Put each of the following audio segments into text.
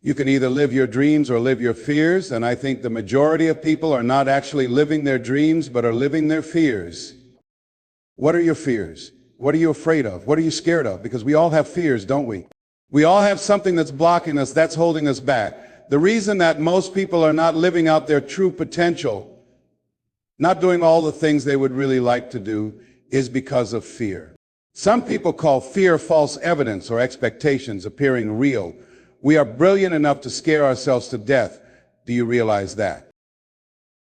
You can either live your dreams or live your fears, and I think the majority of people are not actually living their dreams, but are living their fears. What are your fears? What are you afraid of? What are you scared of? Because we all have fears, don't we? We all have something that's blocking us, that's holding us back. The reason that most people are not living out their true potential, not doing all the things they would really like to do, is because of fear. Some people call fear false evidence or expectations appearing real. We are brilliant enough to scare ourselves to death. Do you realize that?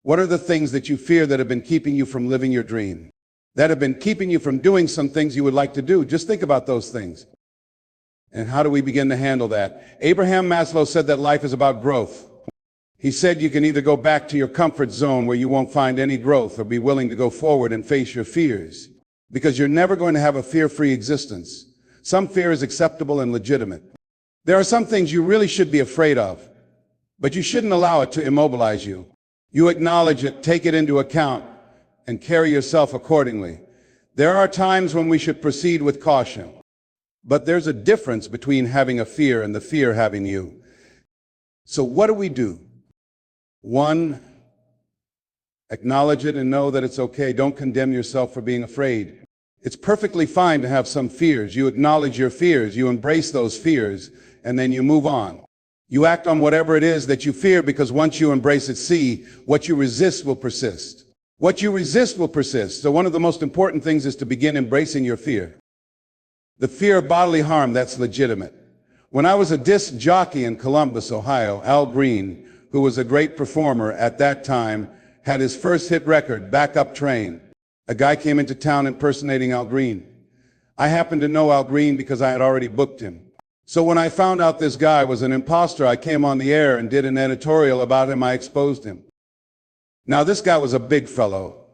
What are the things that you fear that have been keeping you from living your dream? That have been keeping you from doing some things you would like to do? Just think about those things. And how do we begin to handle that? Abraham Maslow said that life is about growth. He said you can either go back to your comfort zone where you won't find any growth, or be willing to go forward and face your fears. Because you're never going to have a fear-free existence. Some fear is acceptable and legitimate. There are some things you really should be afraid of, but you shouldn't allow it to immobilize you. You acknowledge it, take it into account, and carry yourself accordingly. There are times when we should proceed with caution, but there's a difference between having a fear and the fear having you. So what do? 1, acknowledge it and know that it's okay. Don't condemn yourself for being afraid. It's perfectly fine to have some fears. You acknowledge your fears, you embrace those fears, and then you move on. You act on whatever it is that you fear, because once you embrace it, see, what you resist will persist. What you resist will persist. So one of the most important things is to begin embracing your fear. The fear of bodily harm, that's legitimate. When I was a disc jockey in Columbus, Ohio, Al Green, who was a great performer at that time, had his first hit record, Back Up Train. A guy came into town impersonating Al Green. I happened to know Al Green because I had already booked him. So when I found out this guy was an imposter, I came on the air and did an editorial about him. I exposed him. Now this guy was a big fellow,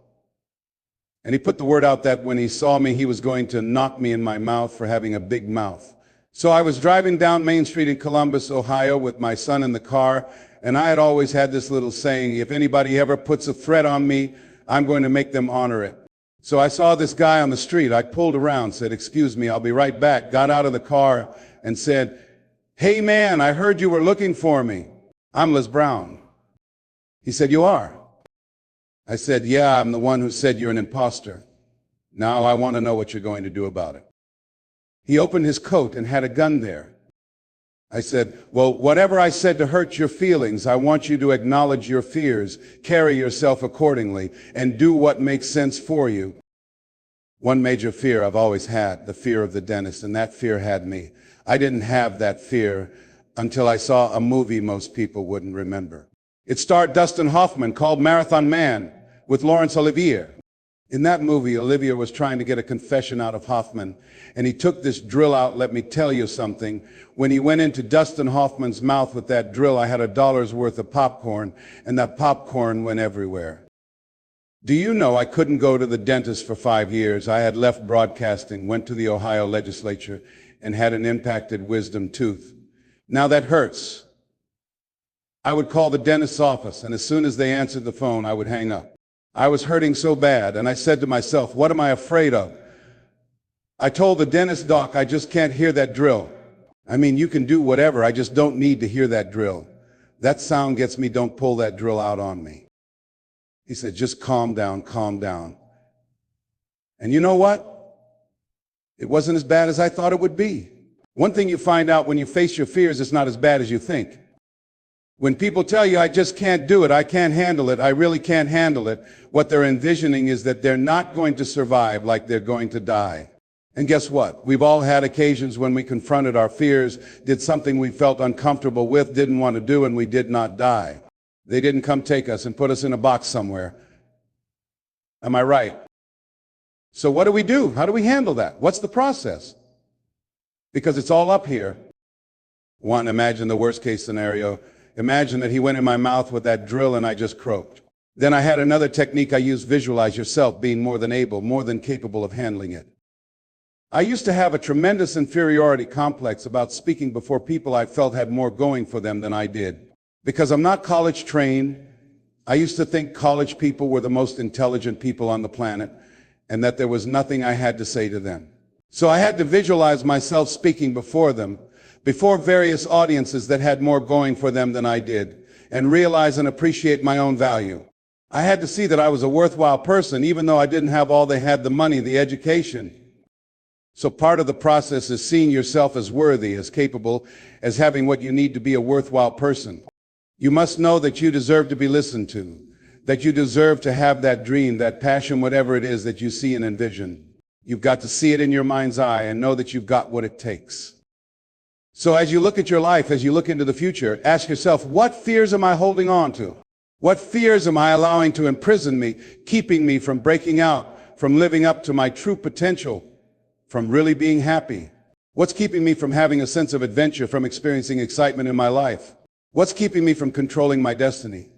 and he put the word out that when he saw me, he was going to knock me in my mouth for having a big mouth. So I was driving down Main Street in Columbus, Ohio with my son in the car, and I had always had this little saying, if anybody ever puts a threat on me, I'm going to make them honor it. So I saw this guy on the street. I pulled around, said, excuse me, I'll be right back. Got out of the car and said, hey man, I heard you were looking for me. I'm Les Brown. He said, you are? I said, yeah, I'm the one who said you're an imposter. Now I want to know what you're going to do about it. He opened his coat and had a gun there. I said, well, whatever I said to hurt your feelings, I want you to acknowledge your fears, carry yourself accordingly, and do what makes sense for you. One major fear I've always had, the fear of the dentist, and that fear had me. I didn't have that fear until I saw a movie most people wouldn't remember. It starred Dustin Hoffman, called Marathon Man, with Laurence Olivier. In that movie, Olivier was trying to get a confession out of Hoffman, and he took this drill out. Let me tell you something. When he went into Dustin Hoffman's mouth with that drill, I had $1 worth of popcorn, and that popcorn went everywhere. Do you know I couldn't go to the dentist for 5 years? I had left broadcasting, went to the Ohio legislature, and had an impacted wisdom tooth. Now that hurts. I would call the dentist's office, and as soon as they answered the phone, I would hang up. I was hurting so bad, and I said to myself, what am I afraid of? I told the dentist doc, I just can't hear that drill. I mean, you can do whatever, I just don't need to hear that drill. That sound gets me, don't pull that drill out on me. He said, just calm down, calm down. And you know what? It wasn't as bad as I thought it would be. One thing you find out when you face your fears, it's not as bad as you think. When people tell you, I just can't do it, I can't handle it, I really can't handle it, what they're envisioning is that they're not going to survive, like they're going to die. And guess what? We've all had occasions when we confronted our fears, did something we felt uncomfortable with, didn't want to do, and we did not die. They didn't come take us and put us in a box somewhere. Am I right? So what do? How do we handle that? What's the process? Because it's all up here. One, imagine the worst case scenario. Imagine that he went in my mouth with that drill and I just croaked. Then I had another technique I used, visualize yourself being more than able, more than capable of handling it. I used to have a tremendous inferiority complex about speaking before people I felt had more going for them than I did. Because I'm not college trained, I used to think college people were the most intelligent people on the planet and that there was nothing I had to say to them. So I had to visualize myself speaking before them. before various audiences that had more going for them than I did, and realize and appreciate my own value. I had to see that I was a worthwhile person, even though I didn't have all they had, the money, the education. So part of the process is seeing yourself as worthy, as capable, as having what you need to be a worthwhile person. You must know that you deserve to be listened to, that you deserve to have that dream, that passion, whatever it is that you see and envision. You've got to see it in your mind's eye and know that you've got what it takes. So as you look at your life, as you look into the future, ask yourself, what fears am I holding on to? What fears am I allowing to imprison me, keeping me from breaking out, from living up to my true potential, from really being happy? What's keeping me from having a sense of adventure, from experiencing excitement in my life? What's keeping me from controlling my destiny?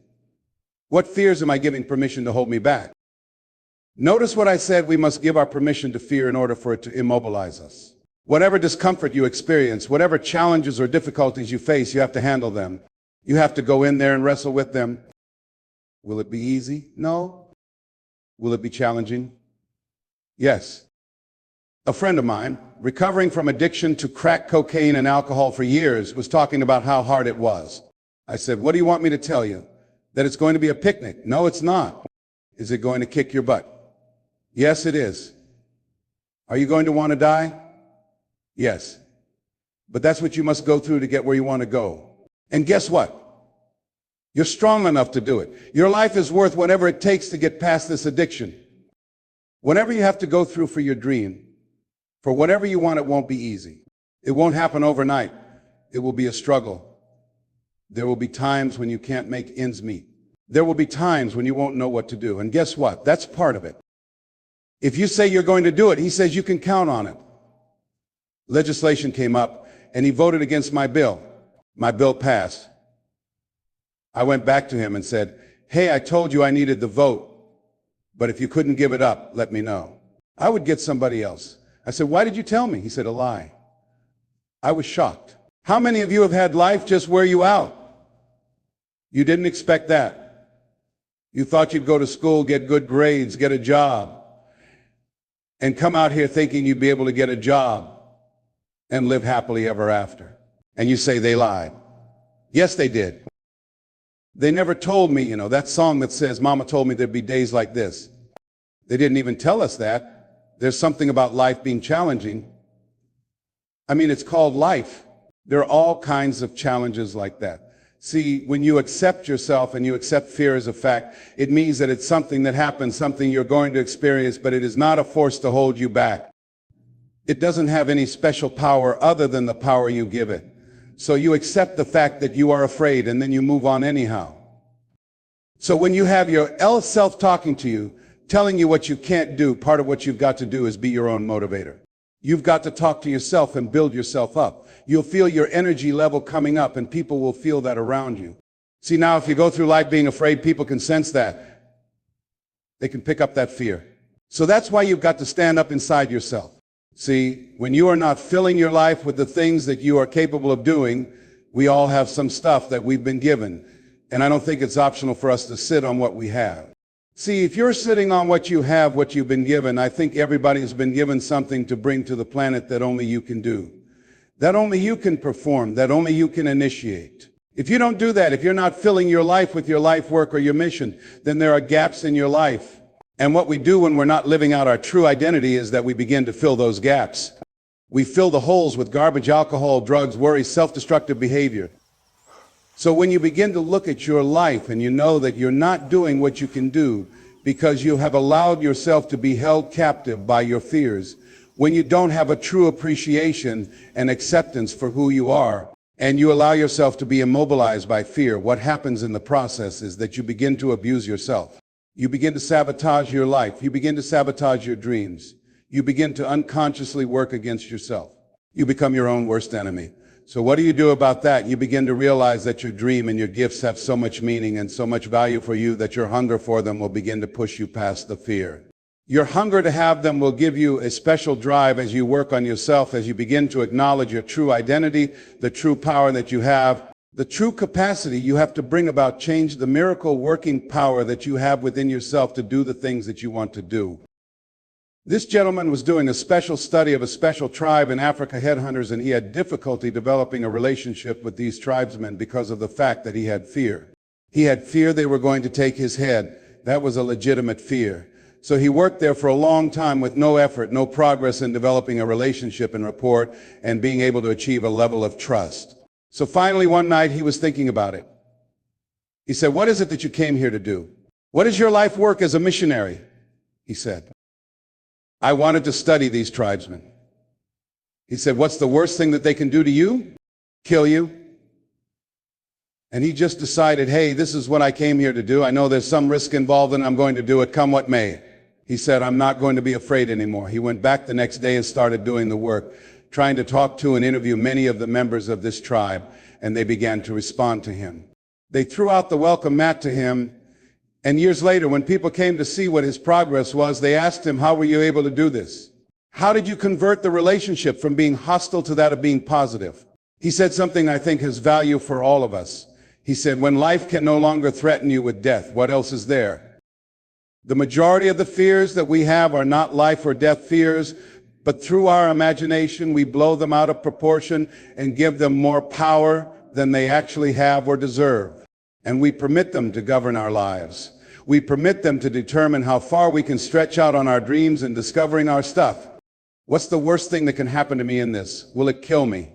What fears am I giving permission to hold me back? Notice what I said, we must give our permission to fear in order for it to immobilize us. Whatever discomfort you experience, whatever challenges or difficulties you face, you have to handle them. You have to go in there and wrestle with them. Will it be easy? No. Will it be challenging? Yes. A friend of mine, recovering from addiction to crack cocaine and alcohol for years, was talking about how hard it was. I said, what do you want me to tell you? That it's going to be a picnic? No, it's not. Is it going to kick your butt? Yes, it is. Are you going to want to die? Yes. But that's what you must go through to get where you want to go. And guess what? You're strong enough to do it. Your life is worth whatever it takes to get past this addiction. Whatever you have to go through for your dream, for whatever you want, it won't be easy. It won't happen overnight. It will be a struggle. There will be times when you can't make ends meet. There will be times when you won't know what to do. And guess what? That's part of it. If you say you're going to do it, he says you can count on it. Legislation came up, and he voted against my bill. My bill passed. I went back to him and said, hey, I told you I needed the vote, but if you couldn't give it up, let me know. I would get somebody else. I said, why did you tell me? He said, a lie. I was shocked. How many of you have had life just wear you out? You didn't expect that. You thought you'd go to school, get good grades, get a job, and come out here thinking you'd be able to get a job and live happily ever after. And you say they lied. Yes, they did. They never told me, that song that says, Mama told me there'd be days like this. They didn't even tell us that. There's something about life being challenging. I mean, it's called life. There are all kinds of challenges like that. See, when you accept yourself and you accept fear as a fact, it means that it's something that happens, something you're going to experience, but it is not a force to hold you back. It doesn't have any special power other than the power you give it. So you accept the fact that you are afraid, and then you move on anyhow. So when you have your self talking to you, telling you what you can't do, part of what you've got to do is be your own motivator. You've got to talk to yourself and build yourself up. You'll feel your energy level coming up, and people will feel that around you. See, now if you go through life being afraid, people can sense that. They can pick up that fear. So that's why you've got to stand up inside yourself. See, when you are not filling your life with the things that you are capable of doing, we all have some stuff that we've been given. And I don't think it's optional for us to sit on what we have. See, if you're sitting on what you have, what you've been given, I think everybody has been given something to bring to the planet that only you can do, that only you can perform, that only you can initiate. If you don't do that, if you're not filling your life with your life work or your mission, then there are gaps in your life. And what we do when we're not living out our true identity is that we begin to fill those gaps. We fill the holes with garbage, alcohol, drugs, worry, self-destructive behavior. So when you begin to look at your life and you know that you're not doing what you can do because you have allowed yourself to be held captive by your fears, when you don't have a true appreciation and acceptance for who you are, and you allow yourself to be immobilized by fear, what happens in the process is that you begin to abuse yourself. You begin to sabotage your life. You begin to sabotage your dreams. You begin to unconsciously work against yourself. You become your own worst enemy. So what do you do about that? You begin to realize that your dream and your gifts have so much meaning and so much value for you that your hunger for them will begin to push you past the fear. Your hunger to have them will give you a special drive as you work on yourself, as you begin to acknowledge your true identity, the true power that you have, the true capacity you have to bring about change, the miracle working power that you have within yourself to do the things that you want to do. This gentleman was doing a special study of a special tribe in Africa, headhunters, and he had difficulty developing a relationship with these tribesmen because of the fact that he had fear. He had fear they were going to take his head. That was a legitimate fear. So he worked there for a long time with no effort, no progress in developing a relationship and rapport and being able to achieve a level of trust. So finally one night he was thinking about it. He said, "What is it that you came here to do? What is your life work as a missionary?" He said, "I wanted to study these tribesmen." He said, "What's the worst thing that they can do to you? Kill you." And he just decided, hey, this is what I came here to do. I know there's some risk involved and I'm going to do it come what may. He said, "I'm not going to be afraid anymore." He went back the next day and started doing the work, trying to talk to and interview many of the members of this tribe, and they began to respond to him. They threw out the welcome mat to him. And years later, when people came to see what his progress was, they asked him, "How were you able to do this? How did you convert the relationship from being hostile to that of being positive?" He said something I think has value for all of us. He said, "When life can no longer threaten you with death, what else is there?" The majority of the fears that we have are not life or death fears, but through our imagination, we blow them out of proportion and give them more power than they actually have or deserve. And we permit them to govern our lives. We permit them to determine how far we can stretch out on our dreams and discovering our stuff. What's the worst thing that can happen to me in this? Will it kill me?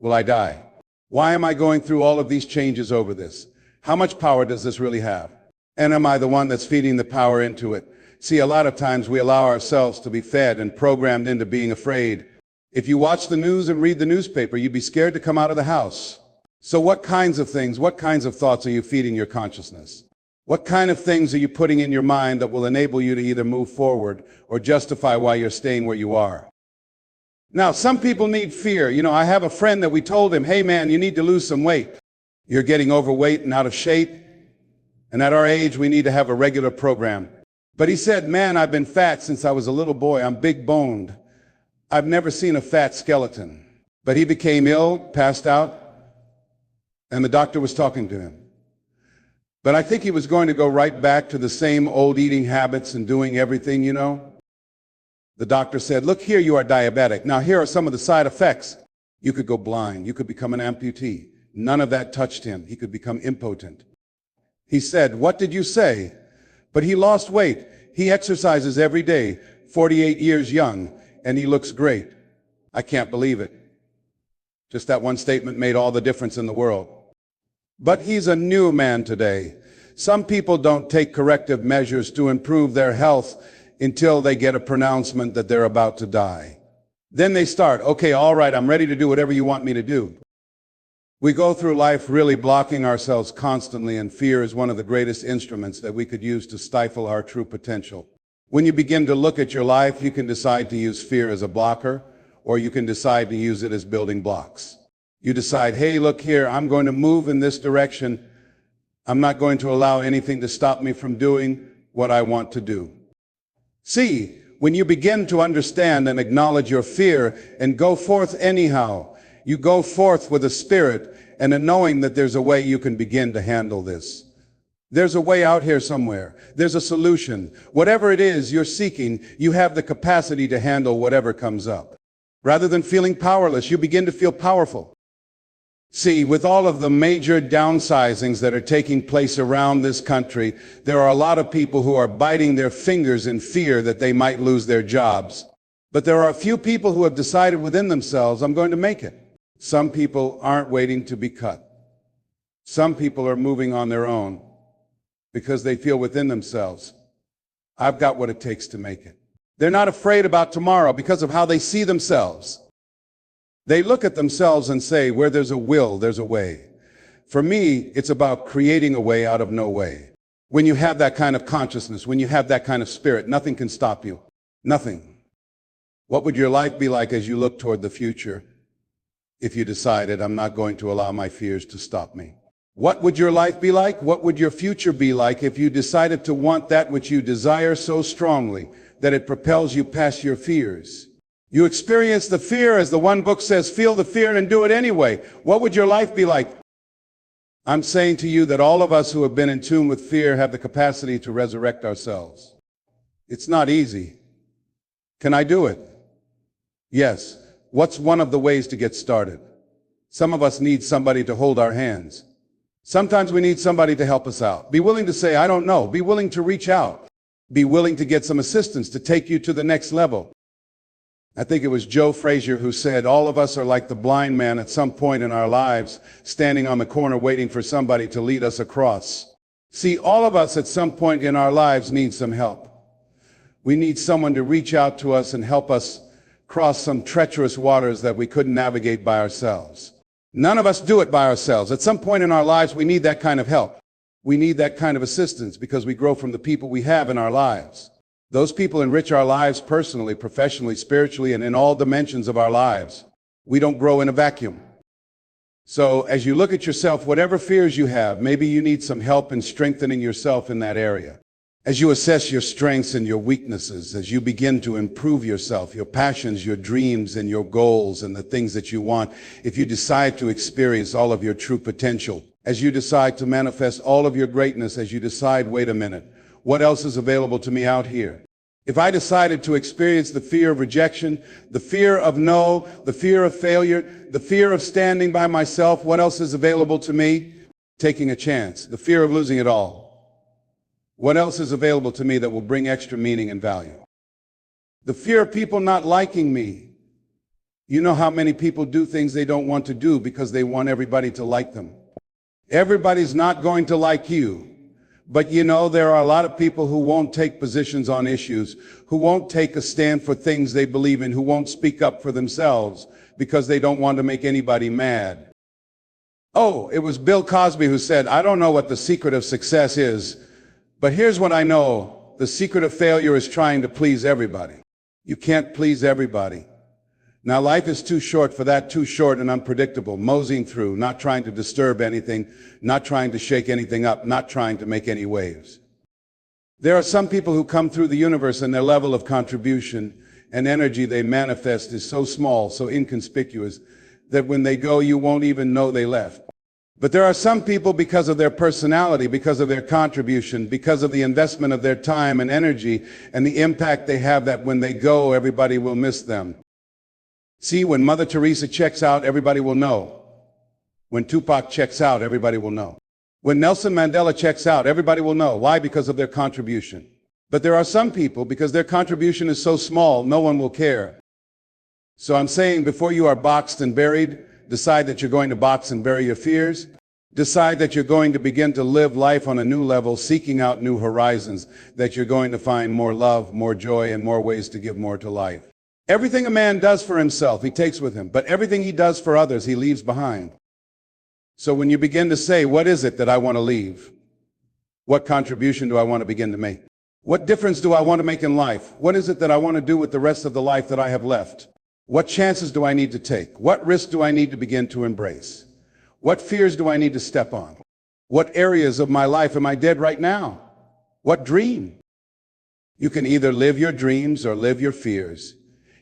Will I die? Why am I going through all of these changes over this? How much power does this really have? And am I the one that's feeding the power into it? See, a lot of times we allow ourselves to be fed and programmed into being afraid. If you watch the news and read the newspaper, you'd be scared to come out of the house. So what kinds of things, what kinds of thoughts are you feeding your consciousness? What kind of things are you putting in your mind that will enable you to either move forward or justify why you're staying where you are? Now, some people need fear. You know, I have a friend that we told him, "Hey man, you need to lose some weight. You're getting overweight and out of shape. And at our age, we need to have a regular program." But he said, "Man, I've been fat since I was a little boy. I'm big boned. I've never seen a fat skeleton." But he became ill, passed out, and the doctor was talking to him. But I think he was going to go right back to the same old eating habits and doing everything, you know. The doctor said, "Look here, you are diabetic. Now here are some of the side effects. You could go blind. You could become an amputee." None of that touched him. He could become impotent. He said, "What did you say?" But he lost weight. He exercises every day, 48 years young, and he looks great. I can't believe it. Just that one statement made all the difference in the world. But he's a new man today. Some people don't take corrective measures to improve their health until they get a pronouncement that they're about to die. Then they start, "Okay, all right, I'm ready to do whatever you want me to do." We go through life really blocking ourselves constantly, and fear is one of the greatest instruments that we could use to stifle our true potential. When you begin to look at your life, you can decide to use fear as a blocker, or you can decide to use it as building blocks. You decide, hey, look here, I'm going to move in this direction. I'm not going to allow anything to stop me from doing what I want to do. See, when you begin to understand and acknowledge your fear and go forth anyhow, you go forth with a spirit and a knowing that there's a way you can begin to handle this. There's a way out here somewhere. There's a solution. Whatever it is you're seeking, you have the capacity to handle whatever comes up. Rather than feeling powerless, you begin to feel powerful. See, with all of the major downsizings that are taking place around this country, there are a lot of people who are biting their fingers in fear that they might lose their jobs. But there are a few people who have decided within themselves, I'm going to make it. Some people aren't waiting to be cut. Some people are moving on their own because they feel within themselves, I've got what it takes to make it. They're not afraid about tomorrow because of how they see themselves. They look at themselves and say, where there's a will, there's a way. For me, it's about creating a way out of no way. When you have that kind of consciousness, when you have that kind of spirit, nothing can stop you. Nothing. What would your life be like as you look toward the future if you decided, I'm not going to allow my fears to stop me? What would your life be like? What would your future be like if you decided to want that which you desire so strongly that it propels you past your fears? You experience the fear, as the one book says, feel the fear and do it anyway. What would your life be like? I'm saying to you that all of us who have been in tune with fear have the capacity to resurrect ourselves. It's not easy. Can I do it? Yes. What's one of the ways to get started? Some of us need somebody to hold our hands. Sometimes we need somebody to help us out. Be willing to say, I don't know. Be willing to reach out. Be willing to get some assistance to take you to the next level. I think it was Joe Frazier who said, all of us are like the blind man at some point in our lives, standing on the corner waiting for somebody to lead us across. See, all of us at some point in our lives need some help. We need someone to reach out to us and help us cross some treacherous waters that we couldn't navigate by ourselves. None of us do it by ourselves. At some point in our lives, we need that kind of help. We need that kind of assistance because we grow from the people we have in our lives. Those people enrich our lives personally, professionally, spiritually, and in all dimensions of our lives. We don't grow in a vacuum. So as you look at yourself, whatever fears you have, maybe you need some help in strengthening yourself in that area. As you assess your strengths and your weaknesses, as you begin to improve yourself, your passions, your dreams, and your goals, and the things that you want, if you decide to experience all of your true potential, as you decide to manifest all of your greatness, as you decide, wait a minute, what else is available to me out here? If I decided to experience the fear of rejection, the fear of no, the fear of failure, the fear of standing by myself, what else is available to me? Taking a chance, the fear of losing it all. What else is available to me that will bring extra meaning and value? The fear of people not liking me. You know how many people do things they don't want to do because they want everybody to like them. Everybody's not going to like you. But you know, there are a lot of people who won't take positions on issues, who won't take a stand for things they believe in, who won't speak up for themselves because they don't want to make anybody mad. Oh, it was Bill Cosby who said, I don't know what the secret of success is, but here's what I know. The secret of failure is trying to please everybody. You can't please everybody. Now, life is too short for that, too short and unpredictable, moseying through, not trying to disturb anything, not trying to shake anything up, not trying to make any waves. There are some people who come through the universe and their level of contribution and energy they manifest is so small, so inconspicuous, that when they go, you won't even know they left. But there are some people, because of their personality, because of their contribution, because of the investment of their time and energy and the impact they have, that when they go, everybody will miss them. See, when Mother Teresa checks out, everybody will know. When Tupac checks out, everybody will know. When Nelson Mandela checks out, everybody will know. Why? Because of their contribution. But there are some people, because their contribution is so small, no one will care. So I'm saying, before you are boxed and buried, decide that you're going to box and bury your fears. Decide that you're going to begin to live life on a new level, seeking out new horizons, that you're going to find more love, more joy, and more ways to give more to life. Everything a man does for himself, he takes with him, but everything he does for others, he leaves behind. So when you begin to say, what is it that I want to leave? What contribution do I want to begin to make? What difference do I want to make in life? What is it that I want to do with the rest of the life that I have left? What chances do I need to take? What risks do I need to begin to embrace? What fears do I need to step on? What areas of my life am I dead right now? What dream? You can either live your dreams or live your fears.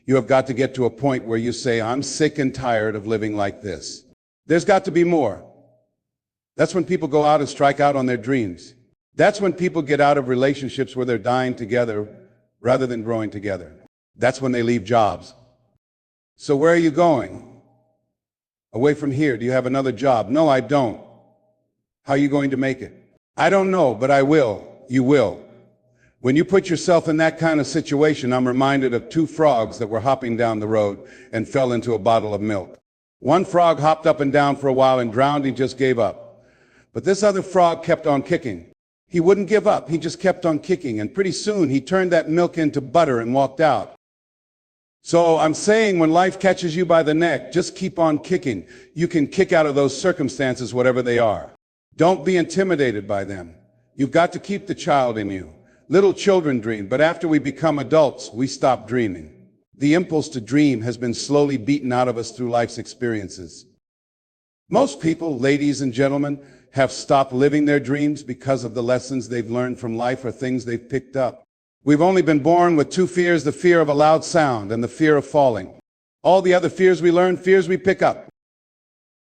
You have got to get to a point where you say, I'm sick and tired of living like this. There's got to be more. That's when people go out and strike out on their dreams. That's when people get out of relationships where they're dying together rather than growing together. That's when they leave jobs. So where are you going? Away from here. Do you have another job? No, I don't. How are you going to make it? I don't know, but I will. You will. When you put yourself in that kind of situation, I'm reminded of two frogs that were hopping down the road and fell into a bottle of milk. One frog hopped up and down for a while and drowned. He just gave up. But this other frog kept on kicking. He wouldn't give up. He just kept on kicking. And pretty soon he turned that milk into butter and walked out. So I'm saying, when life catches you by the neck, just keep on kicking. You can kick out of those circumstances, whatever they are. Don't be intimidated by them. You've got to keep the child in you. Little children dream, but after we become adults, we stop dreaming. The impulse to dream has been slowly beaten out of us through life's experiences. Most people, ladies and gentlemen, have stopped living their dreams because of the lessons they've learned from life or things they've picked up. We've only been born with two fears, the fear of a loud sound and the fear of falling. All the other fears we learn, fears we pick up.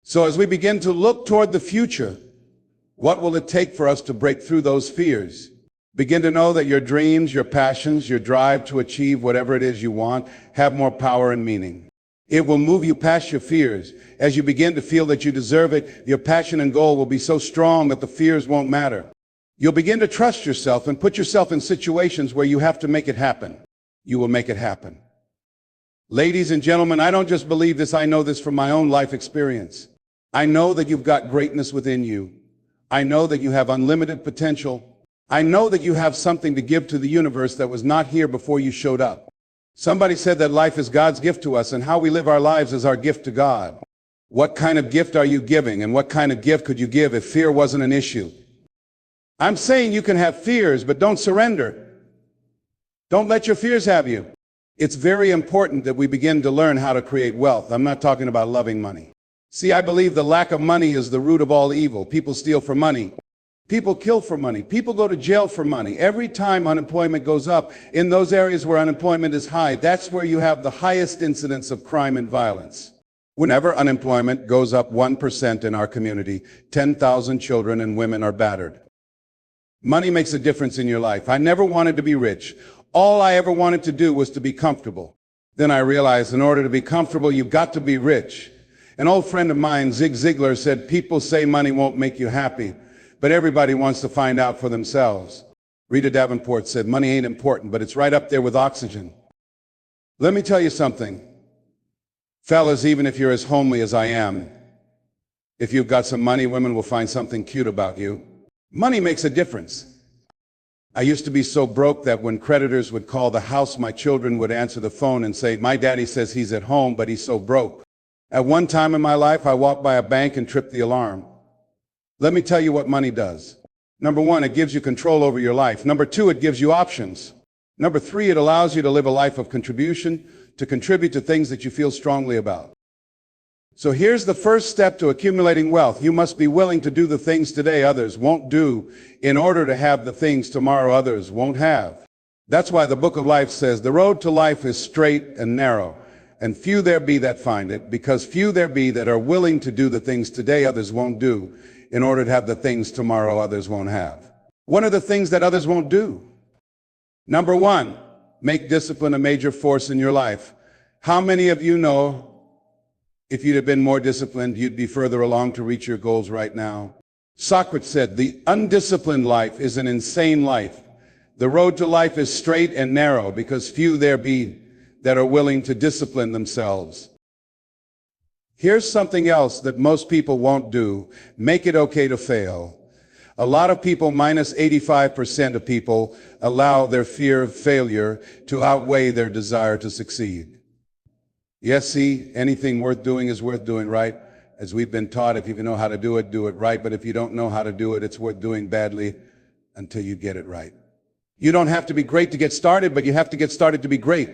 So as we begin to look toward the future, what will it take for us to break through those fears? Begin to know that your dreams, your passions, your drive to achieve whatever it is you want have more power and meaning. It will move you past your fears. As you begin to feel that you deserve it, your passion and goal will be so strong that the fears won't matter. You'll begin to trust yourself and put yourself in situations where you have to make it happen. You will make it happen. Ladies and gentlemen, I don't just believe this, I know this from my own life experience. I know that you've got greatness within you. I know that you have unlimited potential. I know that you have something to give to the universe that was not here before you showed up. Somebody said that life is God's gift to us, and how we live our lives is our gift to God. What kind of gift are you giving, and what kind of gift could you give if fear wasn't an issue? I'm saying you can have fears, but don't surrender. Don't let your fears have you. It's very important that we begin to learn how to create wealth. I'm not talking about loving money. See, I believe the lack of money is the root of all evil. People steal for money. People kill for money. People go to jail for money. Every time unemployment goes up, in those areas where unemployment is high, that's where you have the highest incidence of crime and violence. Whenever unemployment goes up 1% in our community, 10,000 children and women are battered. Money makes a difference in your life. I never wanted to be rich. All I ever wanted to do was to be comfortable. Then I realized in order to be comfortable, you've got to be rich. An old friend of mine, Zig Ziglar, said, people say money won't make you happy, but everybody wants to find out for themselves. Rita Davenport said, money ain't important, but it's right up there with oxygen. Let me tell you something. Fellas, even if you're as homely as I am, if you've got some money, women will find something cute about you. Money makes a difference. I used to be so broke that when creditors would call the house, my children would answer the phone and say, my daddy says he's at home, but he's so broke. At one time in my life, I walked by a bank and tripped the alarm. Let me tell you what money does. Number one, it gives you control over your life. Number two, it gives you options. Number three, it allows you to live a life of contribution, to contribute to things that you feel strongly about. So here's the first step to accumulating wealth. You must be willing to do the things today others won't do in order to have the things tomorrow others won't have. That's why the book of life says, the road to life is straight and narrow, and few there be that find it, because few there be that are willing to do the things today others won't do in order to have the things tomorrow others won't have. What are the things that others won't do? Number one, make discipline a major force in your life. How many of you know if you'd have been more disciplined, you'd be further along to reach your goals right now? Socrates said, the undisciplined life is an insane life. The road to life is straight and narrow because few there be that are willing to discipline themselves. Here's something else that most people won't do. Make it okay to fail. A lot of people, minus 85% of people, allow their fear of failure to outweigh their desire to succeed. Yes, see, anything worth doing is worth doing right. As we've been taught, if you know how to do it right. But if you don't know how to do it, it's worth doing badly until you get it right. You don't have to be great to get started, but you have to get started to be great.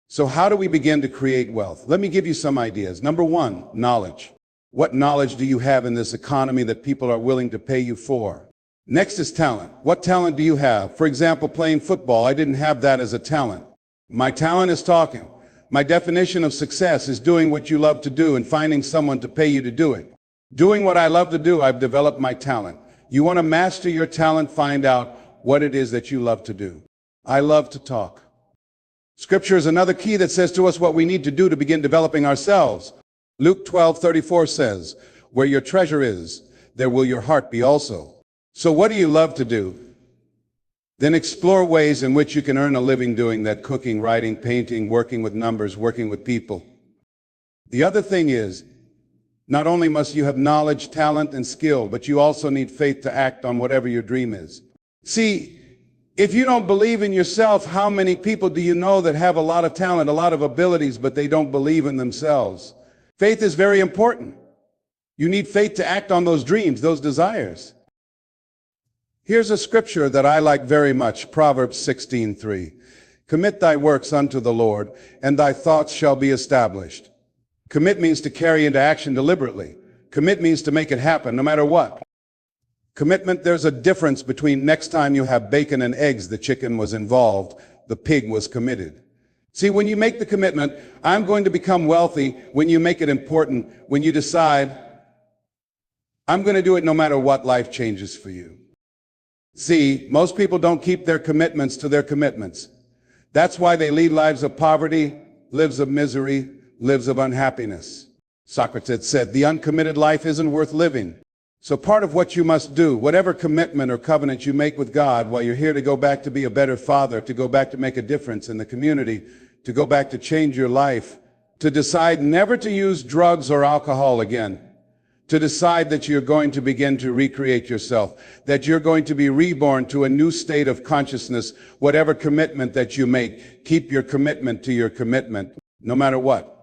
So how do we begin to create wealth? Let me give you some ideas. Number one, knowledge. What knowledge do you have in this economy that people are willing to pay you for? Next is talent. What talent do you have? For example, playing football. I didn't have that as a talent. My talent is talking. My definition of success is doing what you love to do and finding someone to pay you to do it. Doing what I love to do, I've developed my talent. You want to master your talent, find out what it is that you love to do. I love to talk. Scripture is another key that says to us what we need to do to begin developing ourselves. Luke 12:34 says, where your treasure is, there will your heart be also. So what do you love to do? Then explore ways in which you can earn a living doing that: cooking, writing, painting, working with numbers, working with people. The other thing is, not only must you have knowledge, talent, and skill, but you also need faith to act on whatever your dream is. See, if you don't believe in yourself, how many people do you know that have a lot of talent, a lot of abilities, but they don't believe in themselves? Faith is very important. You need faith to act on those dreams, those desires. Here's a scripture that I like very much, Proverbs 16:3. Commit thy works unto the Lord, and thy thoughts shall be established. Commit means to carry into action deliberately. Commit means to make it happen, no matter what. Commitment, there's a difference between next time you have bacon and eggs, the chicken was involved, the pig was committed. See, when you make the commitment, I'm going to become wealthy, when you make it important, when you decide, I'm going to do it no matter what, life changes for you. See, most people don't keep their commitments to their commitments. That's why they lead lives of poverty, lives of misery, lives of unhappiness. Socrates said, the uncommitted life isn't worth living. So part of what you must do, whatever commitment or covenant you make with God while you're here to go back to be a better father, to go back to make a difference in the community, to go back to change your life, to decide never to use drugs or alcohol again, to decide that you're going to begin to recreate yourself, that you're going to be reborn to a new state of consciousness. Whatever commitment that you make, keep your commitment to your commitment, no matter what.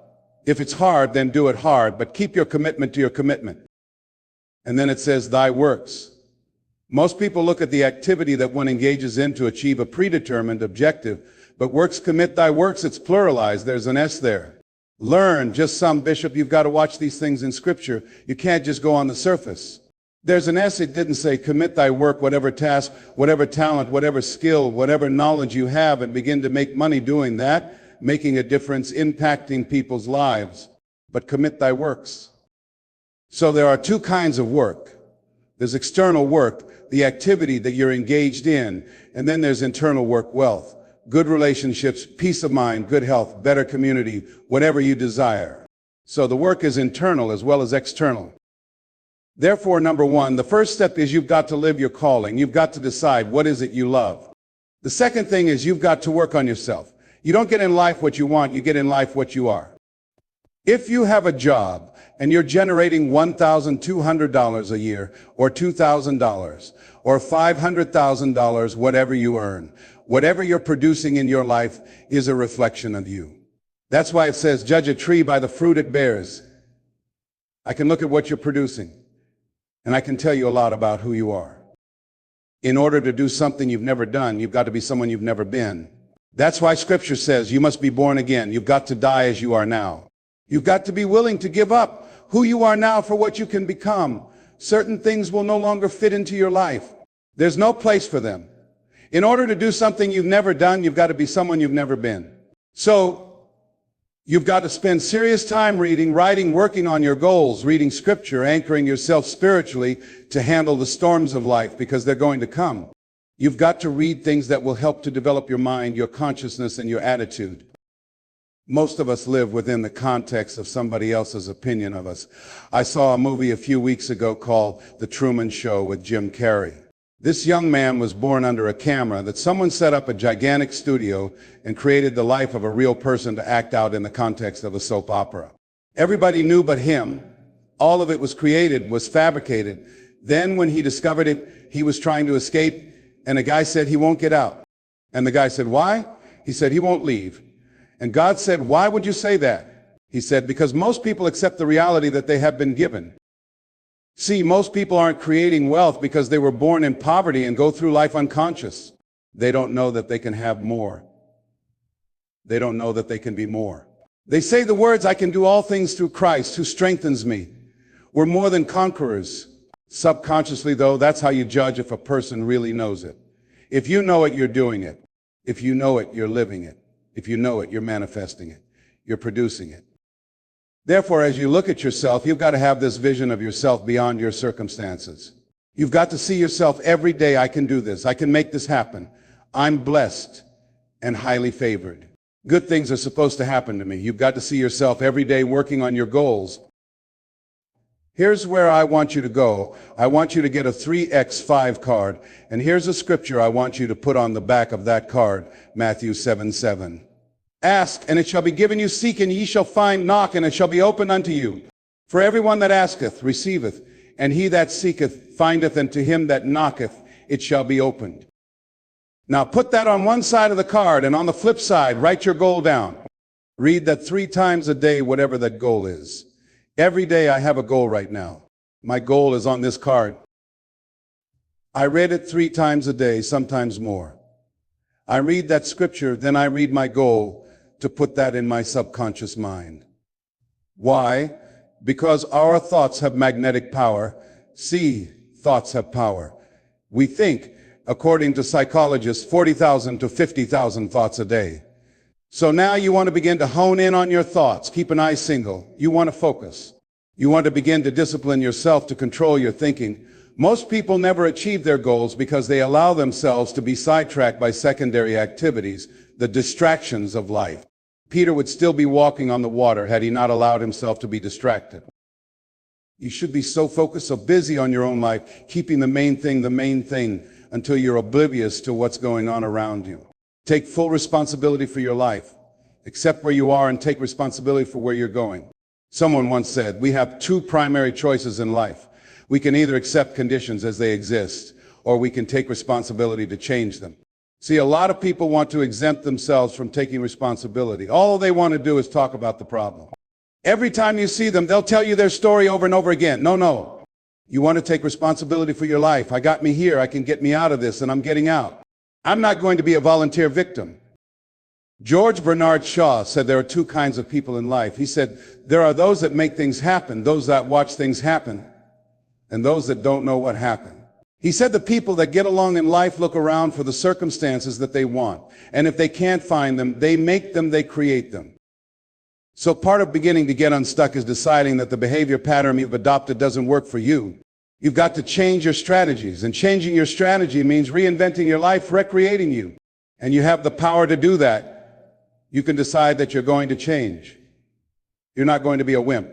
If it's hard, then do it hard, but keep your commitment to your commitment. And then it says, thy works. Most people look at the activity that one engages in to achieve a predetermined objective, but works, commit thy works, it's pluralized, there's an S there. Learn, just some, Bishop, you've got to watch these things in Scripture. You can't just go on the surface. There's an S, it didn't say commit thy work, whatever task, whatever talent, whatever skill, whatever knowledge you have, and begin to make money doing that, making a difference, impacting people's lives. But commit thy works. So there are two kinds of work. There's external work, the activity that you're engaged in, and then there's internal work, wealth, good relationships, peace of mind, good health, better community, whatever you desire. So the work is internal as well as external. Therefore, number one, the first step is you've got to live your calling. You've got to decide what is it you love. The second thing is you've got to work on yourself. You don't get in life what you want, you get in life what you are. If you have a job and you're generating $1,200 a year or $2,000 or $500,000, whatever you earn, whatever you're producing in your life is a reflection of you. That's why it says, judge a tree by the fruit it bears. I can look at what you're producing and I can tell you a lot about who you are. In order to do something you've never done, you've got to be someone you've never been. That's why Scripture says you must be born again. You've got to die as you are now. You've got to be willing to give up who you are now for what you can become. Certain things will no longer fit into your life. There's no place for them. In order to do something you've never done, you've got to be someone you've never been. So you've got to spend serious time reading, writing, working on your goals, reading Scripture, anchoring yourself spiritually to handle the storms of life because they're going to come. You've got to read things that will help to develop your mind, your consciousness, and your attitude. Most of us live within the context of somebody else's opinion of us. I saw a movie a few weeks ago called The Truman Show with Jim Carrey. This young man was born under a camera that someone set up a gigantic studio and created the life of a real person to act out in the context of a soap opera. Everybody knew but him. All of it was created, was fabricated. Then when he discovered it, he was trying to escape, and a guy said he won't get out. And the guy said, why? He said he won't leave. And God said, why would you say that? He said, because most people accept the reality that they have been given. See, most people aren't creating wealth because they were born in poverty and go through life unconscious. They don't know that they can have more. They don't know that they can be more. They say the words, I can do all things through Christ who strengthens me. We're more than conquerors. Subconsciously, though, that's how you judge if a person really knows it. If you know it, you're doing it. If you know it, you're living it. If you know it, you're manifesting it. You're producing it. Therefore, as you look at yourself, you've got to have this vision of yourself beyond your circumstances. You've got to see yourself every day, I can do this. I can make this happen. I'm blessed and highly favored. Good things are supposed to happen to me. You've got to see yourself every day working on your goals. Here's where I want you to go. I want you to get a 3x5 card. And here's a scripture I want you to put on the back of that card. Matthew 7:7. Ask, and it shall be given you. Seek, and ye shall find. Knock, and it shall be opened unto you. For everyone that asketh, receiveth. And he that seeketh, findeth. And to him that knocketh, it shall be opened. Now put that on one side of the card, and on the flip side, write your goal down. Read that 3 times a day, whatever that goal is. Every day I have a goal right now. My goal is on this card. I read it 3 times a day, sometimes more. I read that scripture, then I read my goal to put that in my subconscious mind. Why? Because our thoughts have magnetic power. See, thoughts have power. We think, according to psychologists, 40,000 to 50,000 thoughts a day. So now you want to begin to hone in on your thoughts. Keep an eye single. You want to focus. You want to begin to discipline yourself to control your thinking. Most people never achieve their goals because they allow themselves to be sidetracked by secondary activities, the distractions of life. Peter would still be walking on the water had he not allowed himself to be distracted. You should be so focused, so busy on your own life, keeping the main thing, until you're oblivious to what's going on around you. Take full responsibility for your life. Accept where you are and take responsibility for where you're going. Someone once said, we have two primary choices in life. We can either accept conditions as they exist, or we can take responsibility to change them. See, a lot of people want to exempt themselves from taking responsibility. All they want to do is talk about the problem. Every time you see them, they'll tell you their story over and over again. No. You want to take responsibility for your life. I got me here. I can get me out of this, and I'm getting out. I'm not going to be a volunteer victim. George Bernard Shaw said there are two kinds of people in life. He said, there are those that make things happen, those that watch things happen, and those that don't know what happened. He said the people that get along in life look around for the circumstances that they want. And if they can't find them, they make them, they create them. So part of beginning to get unstuck is deciding that the behavior pattern you've adopted doesn't work for you. You've got to change your strategies. And changing your strategy means reinventing your life, recreating you. And you have the power to do that. You can decide that you're going to change. You're not going to be a wimp.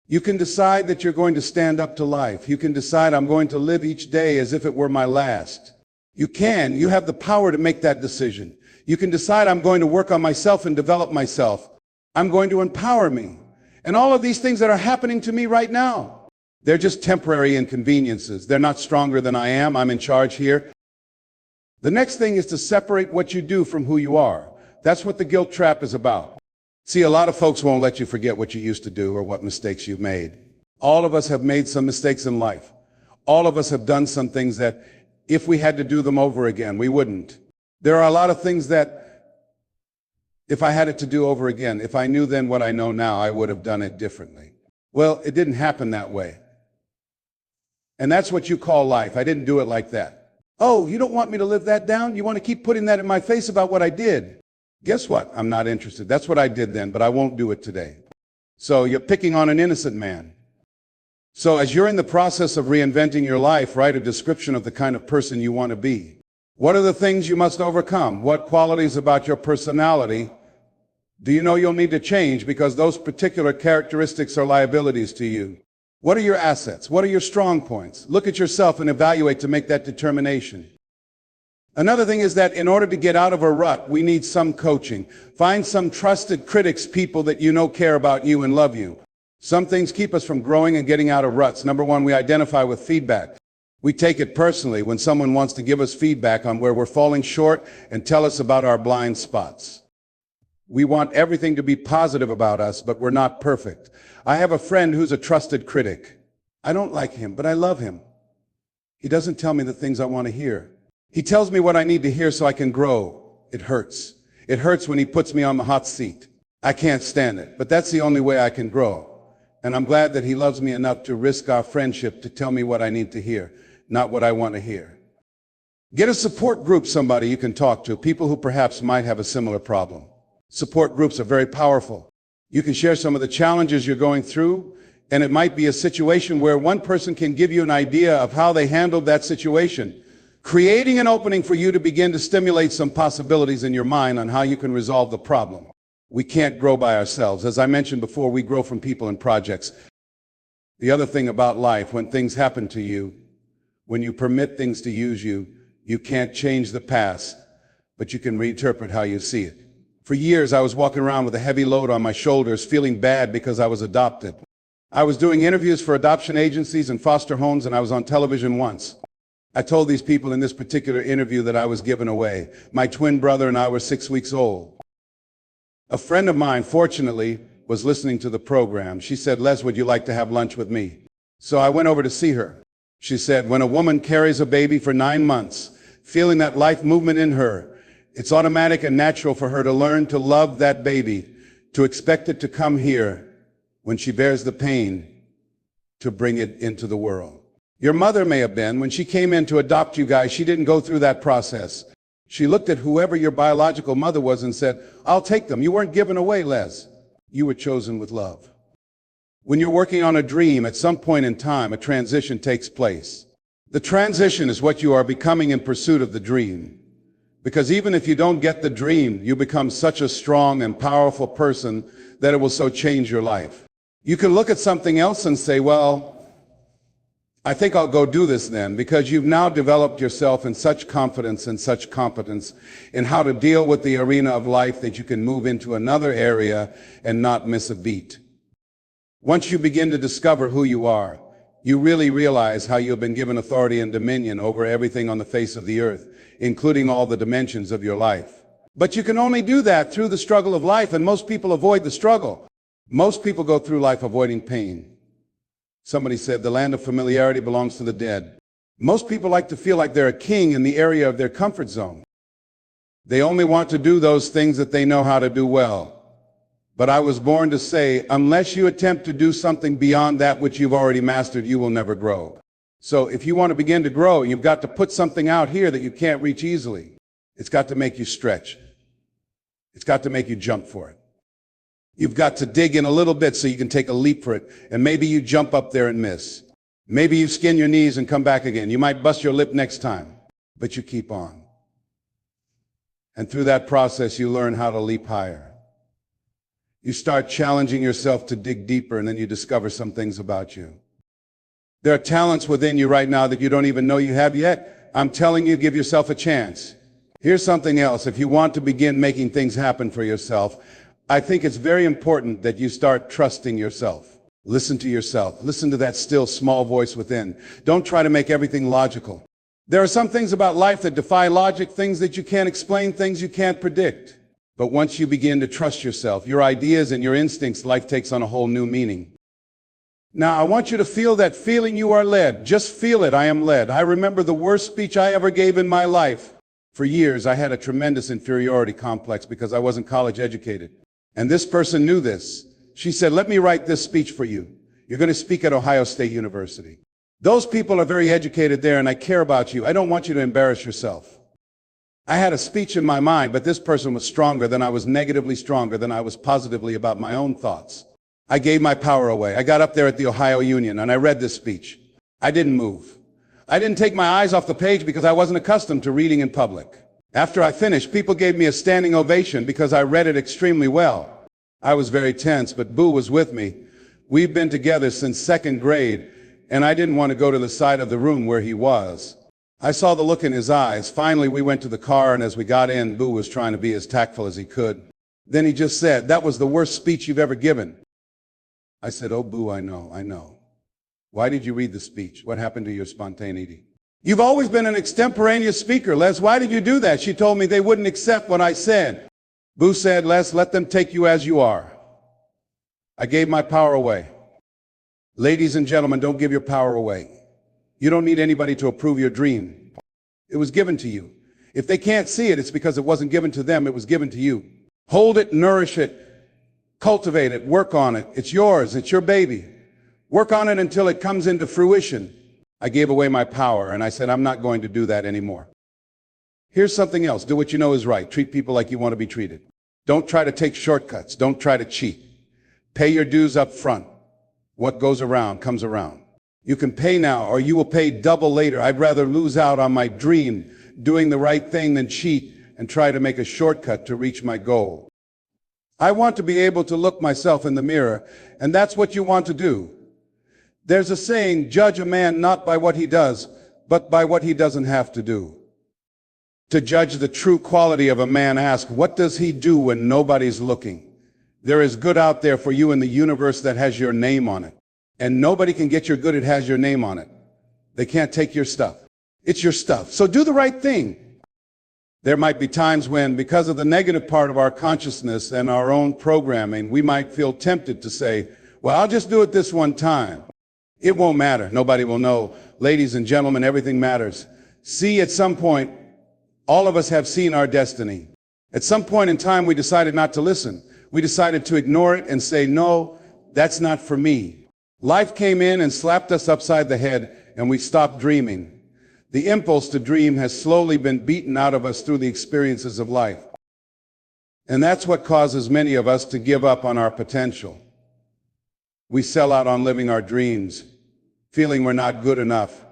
You can decide that you're going to stand up to life. You can decide I'm going to live each day as if it were my last. You have the power to make that decision. You can decide I'm going to work on myself and develop myself. I'm going to empower me. And all of these things that are happening to me right now, they're just temporary inconveniences. They're not stronger than I am. I'm in charge here. The next thing is to separate what you do from who you are. That's what the guilt trap is about. See, a lot of folks won't let you forget what you used to do or what mistakes you've made. All of us have made some mistakes in life. All of us have done some things that if we had to do them over again, we wouldn't. There are a lot of things that if I had it to do over again, if I knew then what I know now, I would have done it differently. Well, it didn't happen that way. And that's what you call life. I didn't do it like that. Oh, you don't want me to live that down? You want to keep putting that in my face about what I did? Guess what? I'm not interested. That's what I did then, but I won't do it today. So you're picking on an innocent man. So as you're in the process of reinventing your life, write a description of the kind of person you want to be. What are the things you must overcome? What qualities about your personality do you know you'll need to change because those particular characteristics are liabilities to you? What are your assets? What are your strong points? Look at yourself and evaluate to make that determination. Another thing is that in order to get out of a rut, we need some coaching. Find some trusted critics, people that you know care about you and love you. Some things keep us from growing and getting out of ruts. Number one, we identify with feedback. We take it personally when someone wants to give us feedback on where we're falling short and tell us about our blind spots. We want everything to be positive about us, but we're not perfect. I have a friend who's a trusted critic. I don't like him, but I love him. He doesn't tell me the things I want to hear. He tells me what I need to hear so I can grow. It hurts. It hurts when he puts me on the hot seat. I can't stand it, but that's the only way I can grow. And I'm glad that he loves me enough to risk our friendship to tell me what I need to hear, not what I want to hear. Get a support group, somebody you can talk to, people who perhaps might have a similar problem. Support groups are very powerful. You can share some of the challenges you're going through, and it might be a situation where one person can give you an idea of how they handled that situation, creating an opening for you to begin to stimulate some possibilities in your mind on how you can resolve the problem. We can't grow by ourselves. As I mentioned before, we grow from people and projects. The other thing about life, when things happen to you, when you permit things to use you, you can't change the past, but you can reinterpret how you see it. For years, I was walking around with a heavy load on my shoulders, feeling bad because I was adopted. I was doing interviews for adoption agencies and foster homes, and I was on television once. I told these people in this particular interview that I was given away. My twin brother and I were 6 weeks old. A friend of mine, fortunately, was listening to the program. She said, "Les, would you like to have lunch with me?" So I went over to see her. She said, when a woman carries a baby for 9 months, feeling that life movement in her, it's automatic and natural for her to learn to love that baby, to expect it to come here when she bears the pain to bring it into the world. Your mother may have been, when she came in to adopt you guys, she didn't go through that process. She looked at whoever your biological mother was and said, "I'll take them." You weren't given away, Les. You were chosen with love. When you're working on a dream, at some point in time, a transition takes place. The transition is what you are becoming in pursuit of the dream. Because even if you don't get the dream, you become such a strong and powerful person that it will so change your life. You can look at something else and say, well, I think I'll go do this then, because you've now developed yourself in such confidence and such competence in how to deal with the arena of life that you can move into another area and not miss a beat. Once you begin to discover who you are, you really realize how you've been given authority and dominion over everything on the face of the earth, including all the dimensions of your life. But you can only do that through the struggle of life, and most people avoid the struggle. Most people go through life avoiding pain. Somebody said the land of familiarity belongs to the dead. Most people like to feel like they're a king in the area of their comfort zone. They only want to do those things that they know how to do well. But I was born to say, unless you attempt to do something beyond that which you've already mastered, you will never grow. So if you want to begin to grow, you've got to put something out here that you can't reach easily. It's got to make you stretch. It's got to make you jump for it. You've got to dig in a little bit so you can take a leap for it. And maybe you jump up there and miss. Maybe you skin your knees and come back again. You might bust your lip next time, but you keep on. And through that process, you learn how to leap higher. You start challenging yourself to dig deeper, and then you discover some things about you. There are talents within you right now that you don't even know you have yet. I'm telling you, give yourself a chance. Here's something else. If you want to begin making things happen for yourself, I think it's very important that you start trusting yourself. Listen to yourself. Listen to that still small voice within. Don't try to make everything logical. There are some things about life that defy logic, things that you can't explain, things you can't predict. But once you begin to trust yourself, your ideas and your instincts, life takes on a whole new meaning. Now, I want you to feel that feeling you are led. Just feel it. I am led. I remember the worst speech I ever gave in my life. For years, I had a tremendous inferiority complex because I wasn't college educated. And this person knew this. She said, let me write this speech for you. You're going to speak at Ohio State University. Those people are very educated there, and I care about you. I don't want you to embarrass yourself. I had a speech in my mind, but this person was stronger than I was, negatively stronger than I was positively about my own thoughts. I gave my power away. I got up there at the Ohio Union, and I read this speech. I didn't move. I didn't take my eyes off the page because I wasn't accustomed to reading in public. After I finished, people gave me a standing ovation because I read it extremely well. I was very tense, but Boo was with me. We've been together since second grade, and I didn't want to go to the side of the room where he was. I saw the look in his eyes. Finally, we went to the car, and as we got in, Boo was trying to be as tactful as he could. Then he just said, that was the worst speech you've ever given. I said, oh, Boo, I know. Why did you read the speech? What happened to your spontaneity? You've always been an extemporaneous speaker, Les. Why did you do that? She told me they wouldn't accept what I said. Boo said, Les, let them take you as you are. I gave my power away. Ladies and gentlemen, don't give your power away. You don't need anybody to approve your dream. It was given to you. If they can't see it, it's because it wasn't given to them. It was given to you. Hold it, nourish it, cultivate it, work on it. It's yours. It's your baby. Work on it until it comes into fruition. I gave away my power, and I said, I'm not going to do that anymore. Here's something else. Do what you know is right. Treat people like you want to be treated. Don't try to take shortcuts. Don't try to cheat. Pay your dues up front. What goes around comes around. You can pay now, or you will pay double later. I'd rather lose out on my dream doing the right thing than cheat and try to make a shortcut to reach my goal. I want to be able to look myself in the mirror, and that's what you want to do. There's a saying, judge a man not by what he does, but by what he doesn't have to do. To judge the true quality of a man, ask, what does he do when nobody's looking? There is good out there for you in the universe that has your name on it. And nobody can get your good, it has your name on it. They can't take your stuff. It's your stuff. So do the right thing. There might be times when, because of the negative part of our consciousness and our own programming, we might feel tempted to say, well, I'll just do it this one time. It won't matter. Nobody will know. Ladies and gentlemen, everything matters. See, at some point, all of us have seen our destiny. At some point in time, we decided not to listen. We decided to ignore it and say, no, that's not for me. Life came in and slapped us upside the head, and we stopped dreaming. The impulse to dream has slowly been beaten out of us through the experiences of life. And that's what causes many of us to give up on our potential. We sell out on living our dreams, feeling we're not good enough.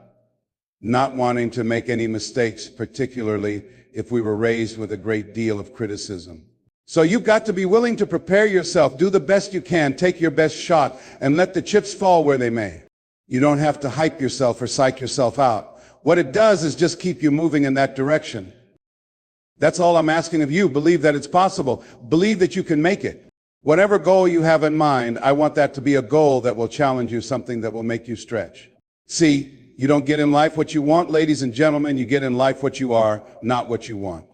not wanting to make any mistakes, particularly if we were raised with a great deal of criticism. So you've got to be willing to prepare yourself, do the best you can, take your best shot, and let the chips fall where they may. You don't have to hype yourself or psych yourself out. What it does is just keep you moving in that direction. That's all I'm asking of you. Believe that it's possible. Believe that you can make it. Whatever goal you have in mind, I want that to be a goal that will challenge you, something that will make you stretch. See, you don't get in life what you want, ladies and gentlemen. You get in life what you are, not what you want.